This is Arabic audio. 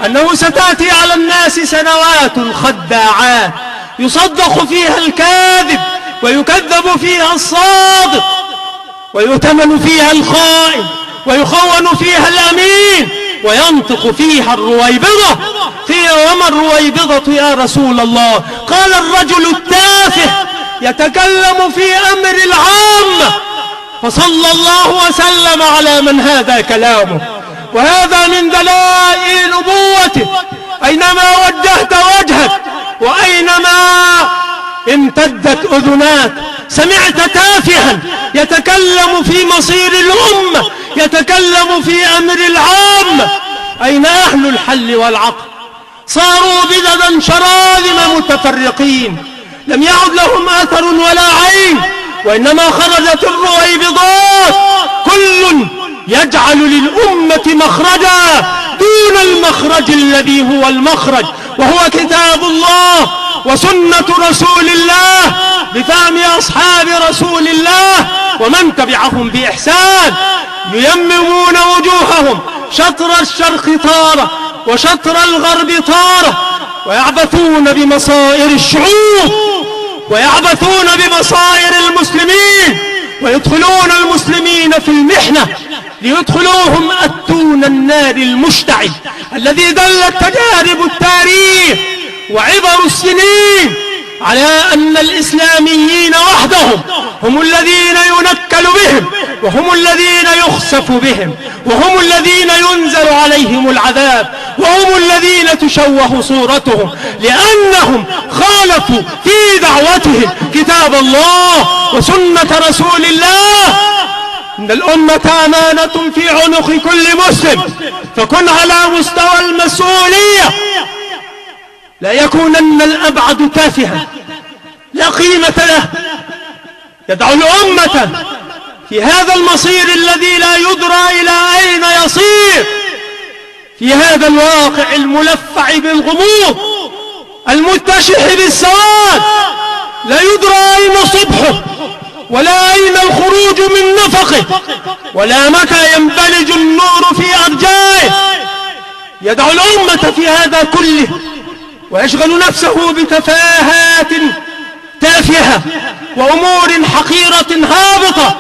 أنه ستأتي على الناس سنوات خداعات يصدق فيها الكاذب ويكذب فيها الصادق ويؤتمن فيها الخائن ويخون فيها الأمين وينطق فيها الرويبضة. وما الرويبضة يا رسول الله؟ قال الرجل التافه يتكلم في أمر العامة. فصلى الله وسلم على من هذا كلامه، وهذا من دلائل نبوته. أينما وجهت وجهك وأينما امتدت أذناك سمعت تافها يتكلم في مصير الأمة، يتكلم في أمر العامة. أين أهل الحل والعقل؟ صاروا بددا شراذم متفرقين لم يعد لهم أثر ولا عين، وإنما خرجت الرويبضات كل يجعل للأمة مخرجا دون المخرج الذي هو المخرج، وهو كتاب الله وسنة رسول الله بفهم أصحاب رسول الله ومن تبعهم بإحسان. ييممون وجوههم شطر الشرق طارة وشطر الغرب طارة، ويعبثون بمصائر الشعوب ويعبثون بمصائر المسلمين، ويدخلون المسلمين في المحنة ليدخلوهم أتون النار المشتعل الذي دلت تجارب التاريخ وعبر السنين على أن الإسلاميين وحدهم هم الذين ينكل بهم، وهم الذين يخسف بهم، وهم الذين ينزل عليهم العذاب، وهم الذين تشوه صورتهم لأنهم خالفوا في دعوتهم كتاب الله وسنة رسول الله. إن الأمة أمانة في عنق كل مسلم، فكن على مستوى المسؤولية، لا يكونن الأبعد تافها لا قيمة له، يدعو الأمة في هذا المصير الذي لا يدرى إلى أين يصير، في هذا الواقع الملفع بالغموض المتشح بالسواد، لا يدرى أين صبحه ولا أين الخروج من نفقه ولا متى ينبلج النور في أرجائه. يدعو الأمة في هذا كله ويشغل نفسه بتفاهات تافهة وأمور حقيرة هابطة